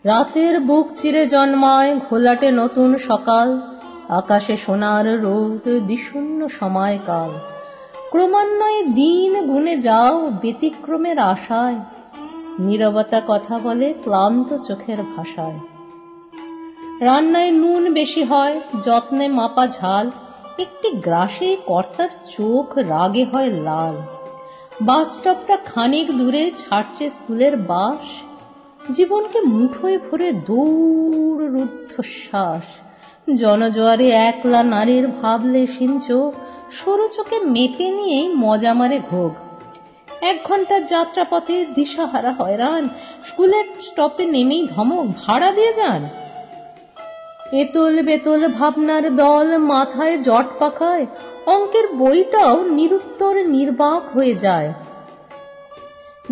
রাতের বুক চিরে জন্মায় ঘোলাটে নতুন সকাল, আকাশে সোনার রোদ, বিষণ্ণ সময়কাল। ক্রমান্বয়ে দিন গুনে যাও ব্যতিক্রমের আশায়, নীরবতা কথা বলে ক্লান্ত চোখের ভাষায়। রান্নায় নুন বেশি হয়, যত্নে মাপা ঝাল, একটি গ্রাসে কর্তার চোখ রাগে হয় লাল। বাসস্টপটা খানিক দূরে, ছাড়ছে স্কুলের বাস, জীবনকে মুঠোয় ভরে দৌড় রুদ্ধশ্বাস। জনজোয়ারে একলা নারীর ভাবলে সিঞ্চ, সরু চোখে মেপে নিয়েই মজা মারে ঘোগ। 1 ঘন্টার যাত্রাপথে দিশাহারা হয়রান, স্কুলের স্টপে নেমেই ধমক, ভাড়া দিয়ে যান। এতল বেতল ভাবনার দল, মাথায় জট পাকায়, অঙ্কের বইটাও নিরুত্তর নির্বাক হয়ে যায়।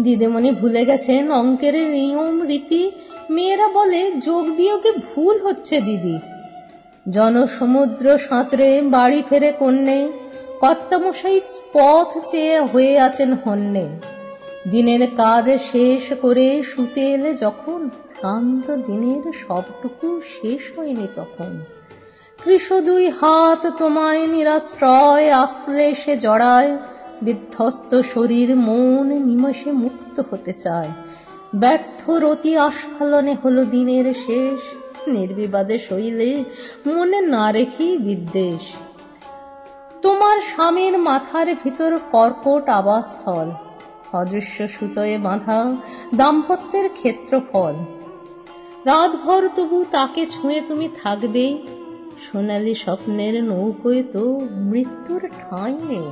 দিদিমণি ভুলে গেছেন অঙ্কের নিয়ম রীতি, মেয়েরা বলে যোগ বিয়োগে ভুল হচ্ছে দিদি। জনসমুদ্র সাঁতরে বাড়ি ফেরে কন্যে, কর্তামশাই পথ চেয়ে হয়ে আছেন হন্যে। দিনের কাজ শেষ করে শুতে এলে যখন, ক্লান্ত দিনের সবটুকু শেষ হয়নি তখন। কৃষ 2 হাত তোমায় নিরাশ্রয় আসলে সে জড়ায়, বিধ্বস্ত শরীর মন নিমেষে মুক্ত হতে চায়। ব্যর্থ রতি আস্ফালনে হলো দিনের শেষ, নির্বিবাদে সইলে মনে না রেখেই বিদ্বেষ। তোমার স্বামীর মাথার ভিতর কর্কট আবাসস্থল, অদৃশ্য সুতোয় বাঁধা দাম্পত্যের ক্ষেত্রফল। রাতভর তবু তাকে ছুঁয়ে তুমি থাকবে, সোনালি স্বপ্নের নৌকোয় তো মৃত্যুর ঠাঁই নেই।